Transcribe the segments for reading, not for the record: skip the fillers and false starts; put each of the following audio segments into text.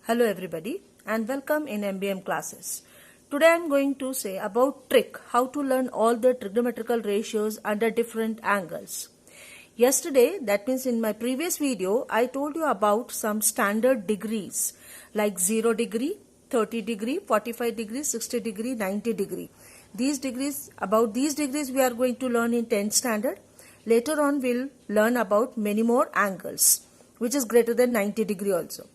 Hello everybody and welcome in MBM classes. Today I am going to say about trick, how to learn all the trigonometrical ratios under different angles. Yesterday, that means in my previous video, I told you about some standard degrees like 0 degree, 30 degree, 45 degree, 60 degree, 90 degree. About these degrees we are going to learn in 10th standard. Later on we'll learn about many more angles which is greater than 90 degree also.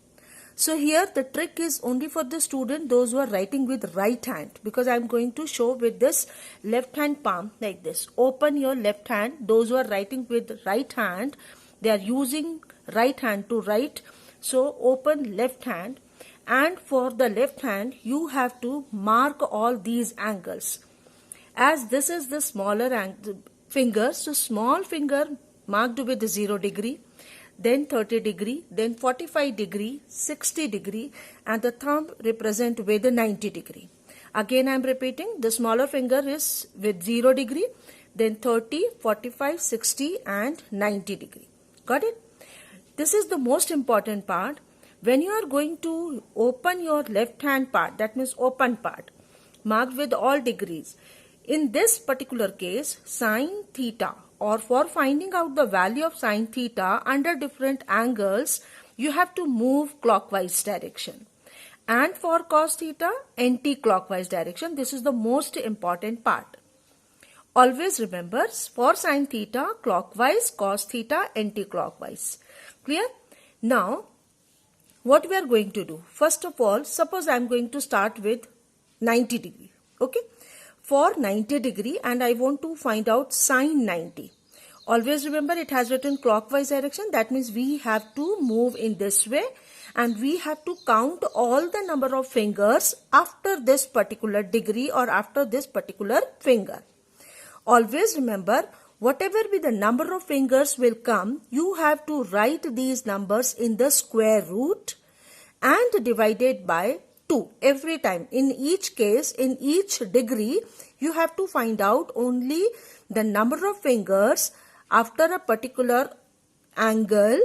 So here the trick is only for the student, those who are writing with right hand, because I am going to show with this left hand palm like this. Open your left hand. Those who are writing with right hand, they are using right hand to write. So open left hand, and for the left hand you have to mark all these angles. As this is the smaller finger, so small finger marked with 0 degree, then 30 degree, then 45 degree, 60 degree, and the thumb represent with 90 degree. Again I am repeating, the smaller finger is with 0 degree, then 30, 45, 60 and 90 degree. Got it? This is the most important part. When you are going to open your left hand part, that means open part, marked with all degrees. In this particular case, sine theta, or for finding out the value of sine theta under different angles, you have to move clockwise direction. And for cos theta, anti-clockwise direction. This is the most important part. Always remember, for sine theta, clockwise, cos theta, anti-clockwise. Clear? Now, what we are going to do? First of all, suppose I am going to start with 90 degree. Okay? For 90 degree, and I want to find out sine 90. Always remember, it has written clockwise direction. That means we have to move in this way, and we have to count all the number of fingers after this particular degree or after this particular finger. Always remember, whatever be the number of fingers will come, you have to write these numbers in the square root and divided by 2 every time. In each case, in each degree, you have to find out only the number of fingers after a particular angle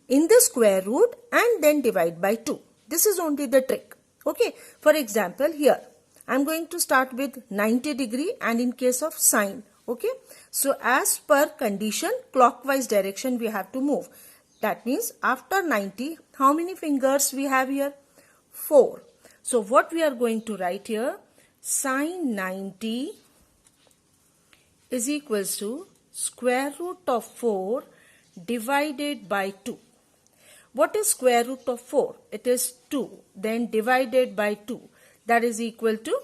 in the square root and then divide by 2. This is only the trick. Okay. For example, here I am going to start with 90 degree and in case of sine. Okay. So as per condition, clockwise direction we have to move. That means after 90, how many fingers we have here? 4. So what we are going to write here, sine 90 is equals to square root of 4 divided by 2. What is square root of 4? It is 2. Then divided by 2. That is equal to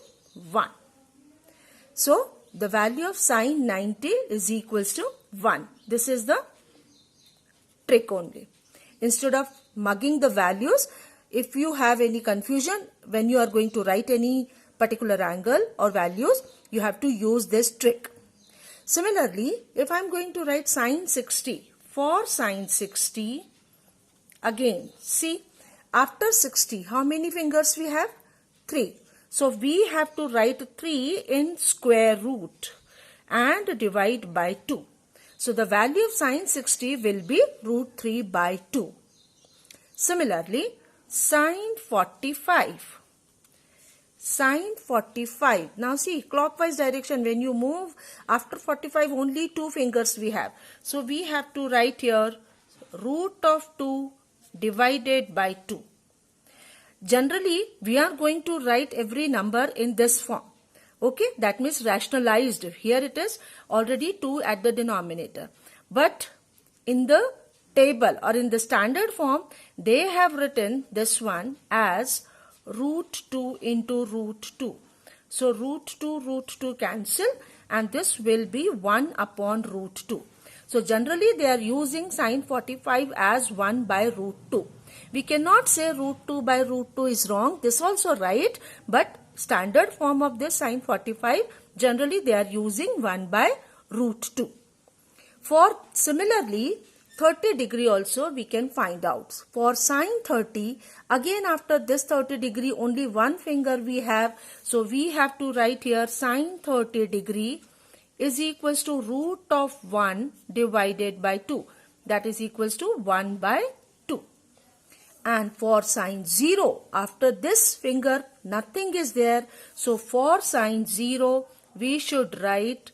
1. So the value of sine 90 is equals to 1. This is the trick only. Instead of mugging the values, if you have any confusion when you are going to write any particular angle or values, you have to use this trick. Similarly, if I am going to write sine 60, for sine 60, again, see, after 60, how many fingers we have? 3. So we have to write 3 in square root and divide by 2. So the value of sine 60 will be root 3 by 2. Similarly, sine 45. Sine 45. Now see, clockwise direction, when you move after 45, only 2 fingers we have. So we have to write here root of 2 divided by 2. Generally, we are going to write every number in this form. Okay, that means rationalized. Here it is already 2 at the denominator. But in the table or in the standard form, they have written this one as root 2 into root 2. So root 2 cancel, and this will be 1 upon root 2. So generally they are using sine 45 as 1 by root 2. We cannot say root 2 by root 2 is wrong. This also right, but standard form of this sine 45, generally they are using 1 by root 2. For similarly, 30 degree also we can find out. For sine 30, again after this 30 degree, only 1 finger we have. So we have to write here sine 30 degree is equals to root of 1 divided by 2. That is equals to 1 by 2. And for sign 0, after this finger, nothing is there. So for sign 0, we should write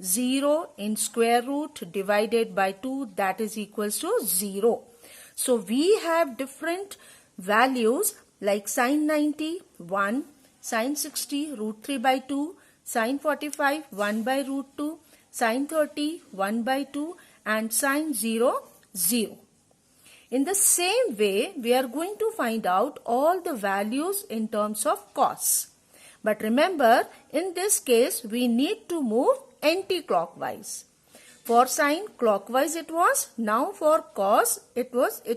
0 in square root divided by 2, that is equals to 0. So we have different values like sin 90, 1, sin 60, root 3 by 2, sin 45, 1 by root 2, sin 30, 1 by 2, and sin 0, 0. In the same way, we are going to find out all the values in terms of cos. But remember, in this case, we need to move anti-clockwise. For sine, clockwise it was. Now for cos, it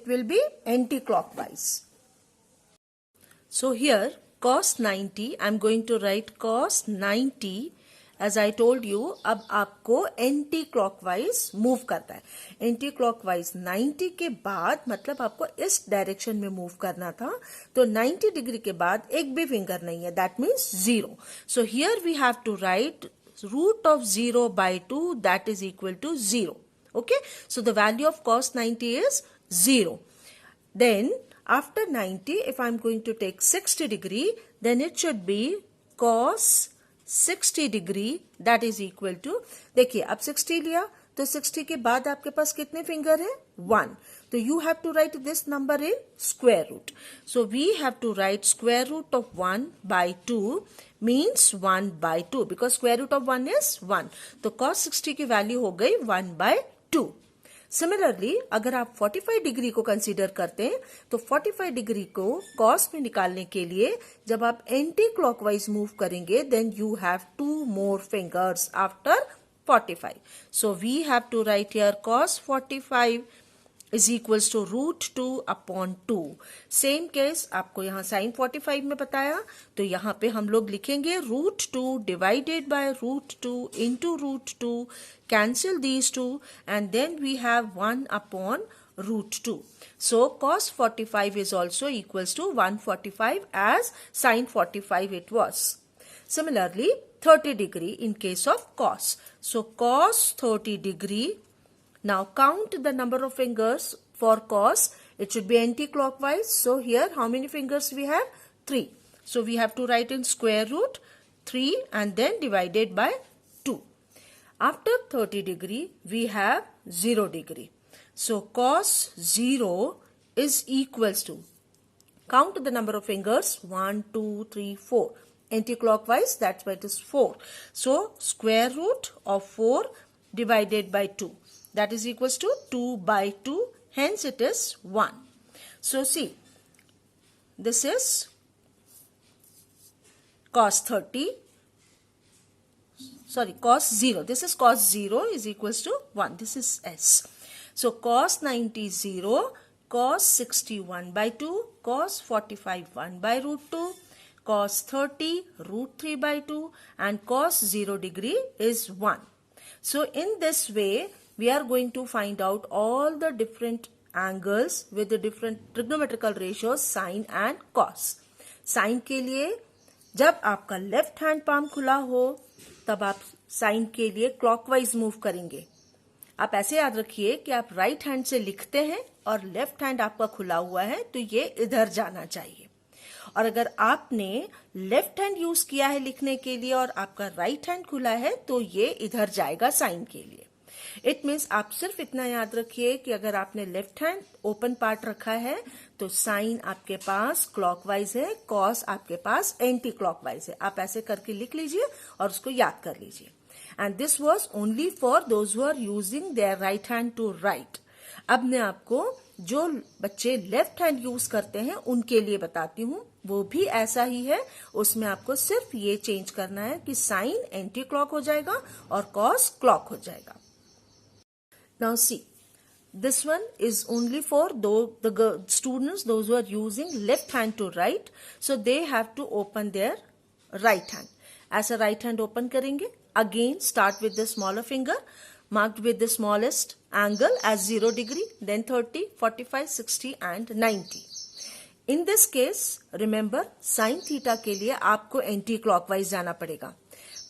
will be anti-clockwise. So here, cos 90, I am going to write cos 90. As I told you, अब आपको anti clockwise move करता है. Anti clockwise 90 के बाद मतलब आपको इस direction में मूव करना था, तो 90 डिग्री के बाद एक भी फिंगर नहीं है, that means 0. So here we have to write root of 0 by 2, that is equal to 0. Okay, so the value of cos 90 is 0. Then after 90, if I am going to take 60 degree, then it should be cos 60 degree that is equal to, देखिए अब 60 लिया तो 60 के बाद आपके पास कितने finger है? 1. तो you have to write this number in square root. So we have to write square root of 1 by 2 means 1 by 2 because square root of 1 is 1. तो cos 60 की वैल्यू हो गई 1 by 2. सिमिलरली अगर आप 45 डिग्री को consider करते हैं तो 45 डिग्री को कॉस में निकालने के लिए जब आप एंटी क्लॉकवाइज मूव करेंगे then you have 2 more fingers after 45. So we have to write here cos 45 is equals to root 2 upon 2. Same case आपको यहाँ sin 45 में बताया, तो यहाँ पे हम लोग लिखेंगे root 2 divided by root 2 into root 2, cancel these two, and then we have 1 upon root 2. So cos 45 is also equals to 145 as sin 45 it was. Similarly, 30 degree in case of cos. So cos 30 degree. Now count the number of fingers for cos. It should be anti-clockwise. So here how many fingers we have? 3. So we have to write in square root 3 and then divided by 2. After 30 degree we have 0 degree. So cos 0 is equals to, count the number of fingers, 1, 2, 3, 4. Anti-clockwise, that's why it is 4. So square root of 4 divided by 2. That is equals to 2 by 2, hence it is 1. So see, this is cos 30, sorry, cos 0. This is cos 0 is equals to 1. This is S. So cos 90 0, cos 60 1 by 2, cos 45 1 by root 2, cos 30 root 3 by 2, and cos 0 degree is 1. So in this way, we are going to find out all the different angles with the different trigonometrical ratios sin and cos. Sin के लिए जब आपका left hand palm खुला हो तब आप sign के लिए क्लॉकवाइज मूव करेंगे. आप ऐसे याद रखिए कि आप राइट हैंड से लिखते हैं और लेफ्ट हैंड आपका खुला हुआ है तो ये इधर जाना चाहिए. और अगर आपने लेफ्ट हैंड यूज किया है लिखने के लिए और आपका राइट हैंड खुला है तो ये इधर जाएगा साइन के लिए. इट मीन्स आप सिर्फ इतना याद रखिए कि अगर आपने लेफ्ट हैंड ओपन पार्ट रखा है तो साइन आपके पास क्लॉकवाइज है, कॉस आपके पास एंटी क्लॉकवाइज है. आप ऐसे करके लिख लीजिए और उसको याद कर लीजिए. And this was only for those who are using their right hand to write. अब मैं आपको जो बच्चे लेफ्ट हैंड यूज करते हैं उनके लिए बताती हूँ. वो भी ऐसा ही है, उसमें आपको सिर्फ ये चेंज करना है कि साइन एंटी क्लॉक हो जाएगा और कॉस क्लॉक हो जाएगा. Now see, this one is only for the students, those who are using left hand to write. So they have to open their right hand. As a right hand open करेंगे. Again start with the smaller finger, marked with the smallest angle as 0 degree, then 30, 45, 60 and 90. In this case, remember sin theta के लिए आपको anti clockwise जाना पड़ेगा.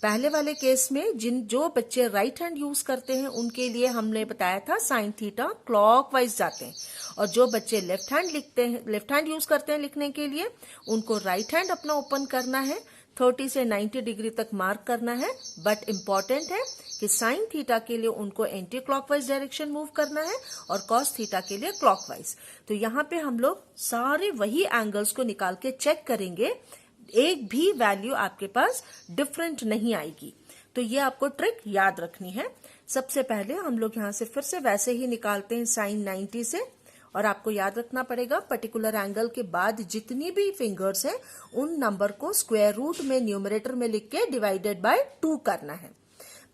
पहले वाले case में जो बच्चे राइट हैंड यूज करते हैं उनके लिए हमने बताया था साइन थीटा क्लॉकवाइज जाते हैं, और जो बच्चे लेफ्ट हैंड यूज करते हैं लिखने के लिए, उनको राइट हैंड अपना ओपन करना है, 30 से 90 डिग्री तक मार्क करना है। बट इम्पॉर्टेंट है कि साइन थीटा के लिए उनको एंटी क्लॉकवाइज डायरेक्शन मूव करना है और कॉस थीटा के लिए क्लॉकवाइज। तो यहाँ पे हम लोग सारे वही एंगल्स को निकाल के चेक करेंगे, एक भी वैल्यू आपके पास डिफरेंट नहीं आएगी। तो ये आपको ट्रिक याद रखनी है। सबसे पहले हम लोग यहाँ से फिर से वैसे ही निकालते हैं साइन 90 से, और आपको याद रखना पड़ेगा पर्टिकुलर एंगल के बाद जितनी भी फिंगर्स हैं उन नंबर को स्क्वायर रूट में न्यूमरेटर में लिख के डिवाइडेड बाय 2 करना है।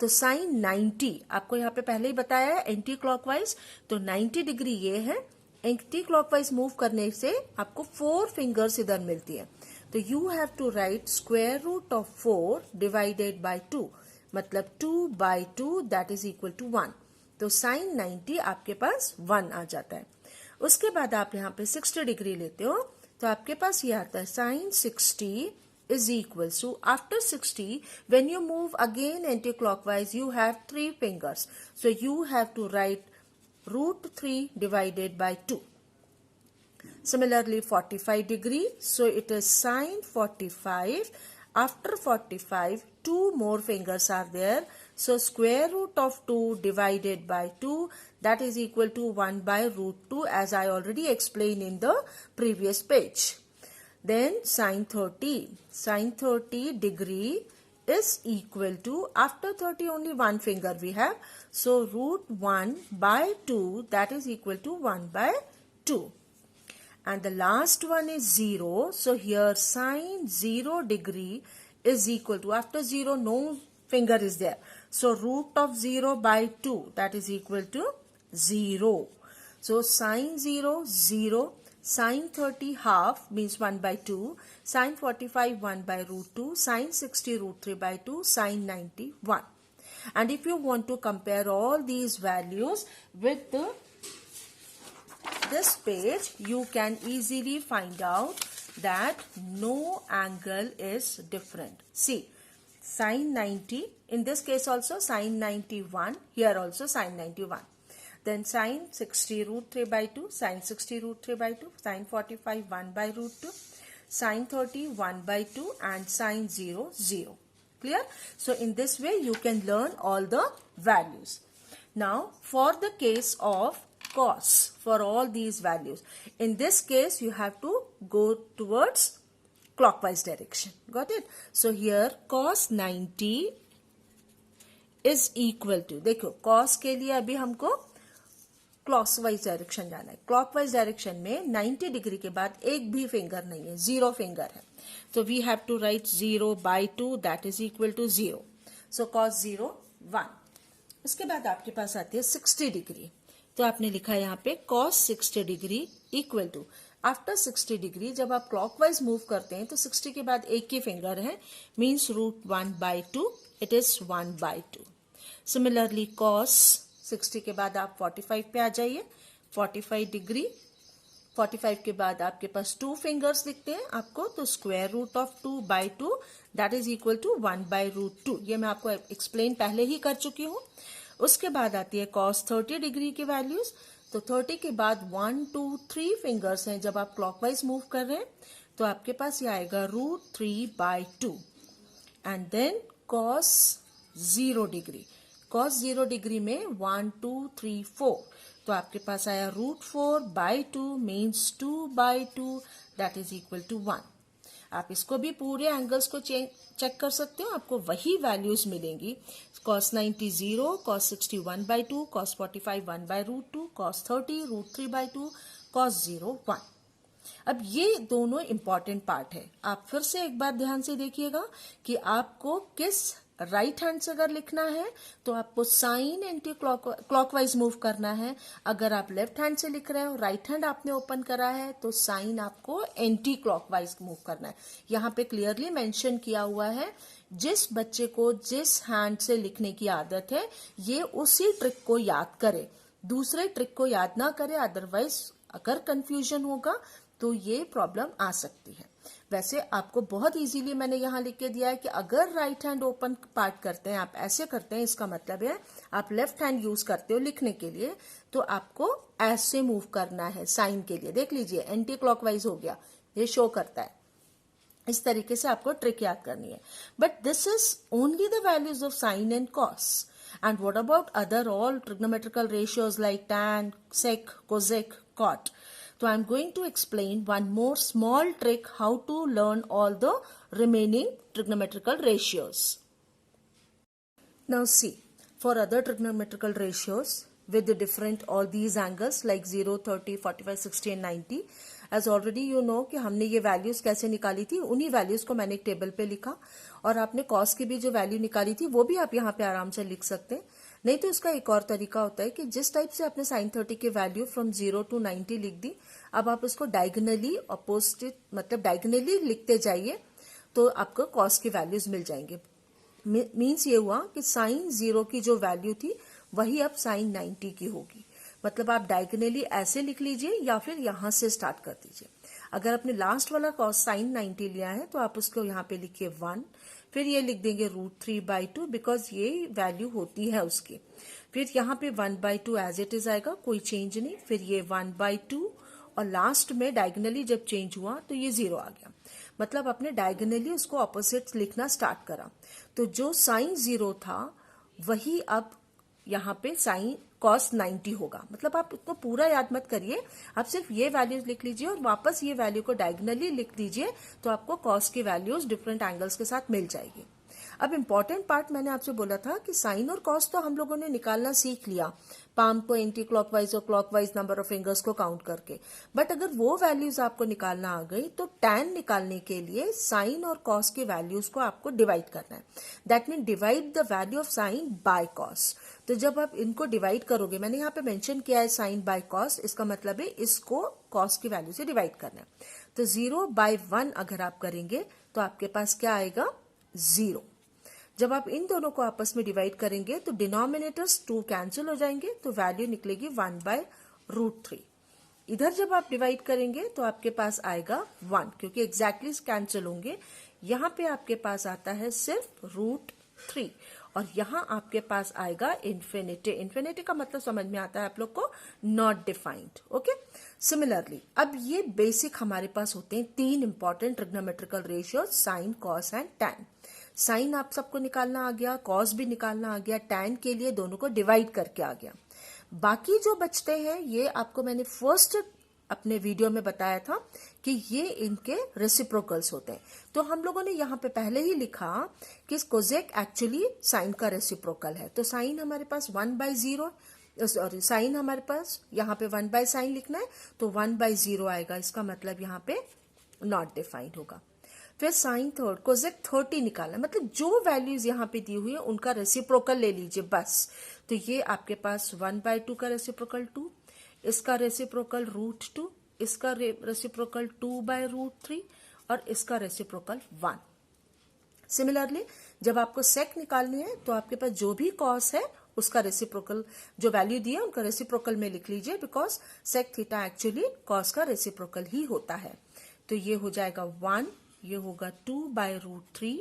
तो साइन 90 आपको यहाँ पे पहले ही बताया है एंटी क्लॉकवाइज, तो 90 डिग्री ये है। एंटी क्लॉकवाइज मूव करने से आपको 4 फिंगर्स इधर मिलती है। तो you have to write square root of 4 divided by 2, मतलब 2 by 2 that is equal to 1। तो साइन 90 आपके पास 1 आ जाता है। उसके बाद आप यहाँ पे 60 डिग्री लेते हो, तो आपके पास ये आता है sign 60 is equals to, after 60 when you move again anti-clockwise you have 3 fingers, so you have to write root 3 divided by 2. Similarly 45 degree, so it is sine 45. After 45 2 more fingers are there, so square root of 2 divided by 2 that is equal to 1 by root 2, as I already explained in the previous page. Then sine 30 degree is equal to, after 30 only one finger we have, so root 1 by 2 that is equal to 1 by 2. And the last one is 0, so here sine 0 degree is equal to, after 0 no finger is there, so root of 0 by 2 that is equal to 0. So sine 0 0, sine 30 half means 1 by 2, sine 45 1 by root 2, sine 60 root 3 by 2, sine 90 1. And if you want to compare all these values with this page, you can easily find out that no angle is different. See, sine 90, in this case also sine 91, here also sine 91. Then sine 60 root 3 by 2, sine 60 root 3 by 2, sine 45 1 by root 2, sine 30 1 by 2, and sine 0 0. Clear? So in this way you can learn all the values. Now for the case of cos, for all these values, in this case you have to go towards clockwise direction. Got it? So here cos 90 is equal to, देखो cos के लिए अभी हमको clockwise direction जाना है। Clockwise direction में 90 degree के बाद एक भी फिंगर नहीं है, 0 फिंगर है, तो we have to write 0 by 2 that is equal to 0, so cos 0 1। उसके बाद आपके पास आती है 60 डिग्री, तो आपने लिखा है यहाँ पे cos 60 degree equal to, after 60 degree जब आप क्लॉकवाइज मूव करते हैं तो 60 के बाद एक ही फिंगर है, means root 1 by 2, it is 1 by 2। Similarly cos 60 के बाद आप 45 पे आ जाइए, 45 डिग्री, 45 के बाद आपके पास 2 फिंगर्स दिखते हैं आपको, तो square root of 2 by 2 that is equal to 1 by root 2। ये मैं आपको एक्सप्लेन पहले ही कर चुकी हूँ। उसके बाद आती है cos 30 डिग्री की वैल्यूज, तो 30 के बाद 1 2 3 फिंगर्स हैं जब आप क्लॉकवाइज मूव कर रहे हैं, तो आपके पास ये आएगा root 3 by 2। And then cos 0 degree, cos 0 degree में 1 2 3 4, तो आपके पास आया root 4 by 2 means 2 by 2 that is equal to 1। आप इसको भी पूरे एंगल्स को चेक कर सकते हो, आपको वही वैल्यूज मिलेंगी। cos 90 0, cos 60 1 by 2, cos 45 1 by root 2, cos 30 root 3 by 2, cos 0 1। अब ये दोनों इंपॉर्टेंट पार्ट है, आप फिर से एक बार ध्यान से देखिएगा कि आपको किस राइट हैंड से अगर लिखना है तो आपको साइन एंटी क्लॉकवाइज मूव करना है, अगर आप लेफ्ट हैंड से लिख रहे हो, राइट हैंड आपने ओपन करा है, तो साइन आपको एंटी क्लॉकवाइज मूव करना है। यहाँ पे क्लियरली मेंशन किया हुआ है, जिस बच्चे को जिस हैंड से लिखने की आदत है ये उसी ट्रिक को याद करे, दूसरे ट्रिक को याद ना करे, अदरवाइज अगर कंफ्यूजन होगा तो ये प्रॉब्लम आ सकती है। वैसे आपको बहुत इजीली मैंने यहाँ लिख के दिया है कि अगर राइट हैंड ओपन पार्ट करते हैं, आप ऐसे करते हैं, इसका मतलब है आप लेफ्ट हैंड यूज करते हो लिखने के लिए, तो आपको ऐसे मूव करना है साइन के लिए। देख लीजिए एंटी क्लॉकवाइज हो गया, ये शो करता है। इस तरीके से आपको ट्रिक याद करनी है। But this is only the values of sine and cos. And what about other all trigonometrical ratios like tan, sec, cosec, cot? So I'm going to explain one more small trick how to learn all the remaining trigonometrical ratios. Now see, for other trigonometrical ratios with the different all these angles like 0, 30, 45, 60 and 90, as already you know कि हमने ये values कैसे निकाली थी, उन्हीं values को मैंने एक टेबल पे लिखा, और आपने कॉस की भी जो वैल्यू निकाली थी वो भी आप यहाँ पे आराम से लिख सकते हैं। नहीं तो इसका एक और तरीका होता है कि जिस टाइप से आपने sin 30 की वैल्यू फ्रॉम 0 to 90 लिख दी, अब आप उसको डायगोनली अपोजिट मतलब डायगोनली लिखते जाइए तो आपको कॉस की वैल्यूज मिल जाएंगे। मीन्स ये हुआ कि sin 0 की जो वैल्यू थी वही अब sin 90 की होगी। मतलब आप डायगोनली ऐसे लिख लीजिए या फिर यहां से स्टार्ट कर दीजिए। अगर आपने लास्ट वाला कॉस sin 90 लिया है तो आप उसको यहाँ पे लिखिए 1, फिर ये लिख देंगे √3/2 बिकॉज ये वैल्यू होती है उसकी। फिर यहाँ पे 1/2 एज इट इज आएगा, कोई चेंज नहीं। फिर ये 1/2 और लास्ट में डायगोनली जब चेंज हुआ तो ये 0 आ गया। मतलब आपने डायगोनली उसको ऑपोजिट लिखना स्टार्ट करा। तो जो sin 0 था वही अब यहाँ पे sin cos 90 होगा। मतलब आप इसको पूरा याद मत करिए, आप सिर्फ ये वैल्यूज लिख लीजिए और वापस ये वैल्यू को डायगोनली लिख दीजिए, तो आपको cos की वैल्यूज डिफरेंट एंगल्स के साथ मिल जाएगी। अब इम्पोर्टेंट पार्ट मैंने आपसे बोला था कि साइन और कॉस तो हम लोगों ने निकालना सीख लिया, पाम को एंटी क्लॉकवाइज और क्लॉकवाइज नंबर ऑफ फिंगर्स को काउंट करके। बट अगर वो वैल्यूज आपको निकालना आ गई तो टैन निकालने के लिए साइन और कॉस की वैल्यूज को आपको डिवाइड करना है। That mean divide the value of sine by cos. तो जब आप इनको डिवाइड करोगे, मैंने यहाँ पे मेंशन किया है साइन बाय कॉस, इसका मतलब है इसको कॉस की वैल्यू से डिवाइड करना है। तो 0/1 अगर आप करेंगे तो आपके पास क्या आएगा, 0। जब आप इन दोनों को आपस में डिवाइड करेंगे तो डिनोमिनेटर्स 2 कैंसिल हो जाएंगे, तो वैल्यू निकलेगी 1/√3। इधर जब आप डिवाइड करेंगे तो आपके पास आएगा 1, क्योंकि एग्जैक्टली कैंसिल होंगे। यहाँ पे आपके पास आता है सिर्फ √3 और यहाँ आपके पास आएगा इन्फिनिटी। इन्फिनिटी का मतलब समझ में आता है आप लोग को, नॉट डिफाइंड। ओके, सिमिलरली अब ये बेसिक हमारे पास होते हैं 3 important trigonometrical ratios, sine, cos and tan. Sine आप सबको निकालना आ गया, कॉस भी निकालना आ गया, टैन के लिए दोनों को डिवाइड करके आ गया। बाकी जो बचते हैं ये आपको मैंने फर्स्ट अपने वीडियो में बताया था कि ये इनके रेसिप्रोकल्स होते हैं। तो हम लोगों ने यहाँ पे पहले ही लिखा कि कोसेक एक्चुअली साइन का रेसिप्रोकल है। तो साइन हमारे पास 1/0, सॉरी साइन हमारे पास यहाँ पे 1/sin लिखना है तो 1/0 आएगा। इसका मतलब यहाँ पे नॉट डिफाइंड होगा। फिर साइन थर्ड, कोसेक 30 निकालना, मतलब जो वैल्यूज यहाँ पे दी हुई है उनका रेसिप्रोकल ले लीजिए बस। तो ये आपके पास 1/2 का रेसिप्रोकल 2, इसका रेसिप्रोकल √2, इसका रेसिप्रोकल 2/√3 और इसका रेसिप्रोकल 1। सिमिलरली जब आपको सेक निकालनी है तो आपके पास जो भी कॉस है उसका रेसिप्रोकल, जो वैल्यू दी है उनका रेसिप्रोकल में लिख लीजिए, because sec theta actually cos का रेसिप्रोकल ही होता है। तो ये हो जाएगा 1, ये होगा 2/√3,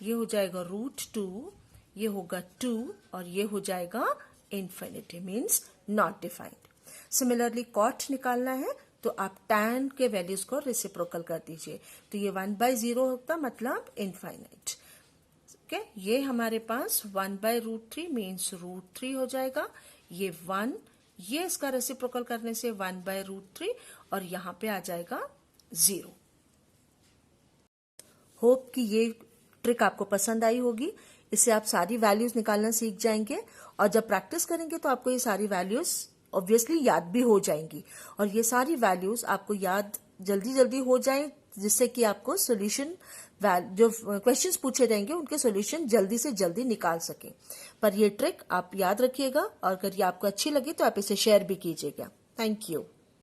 ये हो जाएगा √2, ये होगा 2 और ये हो जाएगा infinity, means not defined. Similarly cot निकालना है तो आप टैन के वैल्यूज को रेसिप्रोकल कर दीजिए, तो ये 1/0 होता, मतलब इनफाइनाइट। ओके, ये हमारे पास 1/√3 मीन्स √3 हो जाएगा, ये 1, ये इसका रेसिप्रोकल करने से 1/√3 और यहाँ पे आ जाएगा 0। होप कि ये ट्रिक आपको पसंद आई होगी। इससे आप सारी वैल्यूज निकालना सीख जाएंगे और जब प्रैक्टिस करेंगे तो आपको ये सारी वैल्यूज ऑब्वियसली याद भी हो जाएंगी और ये सारी वैल्यूज आपको याद जल्दी जल्दी हो जाए, जिससे कि आपको सोल्यूशन, जो क्वेश्चंस पूछे जाएंगे उनके सोल्यूशन जल्दी से जल्दी निकाल सके। पर ये ट्रिक आप याद रखिएगा और अगर ये आपको अच्छी लगी तो आप इसे शेयर भी कीजिएगा। Thank you.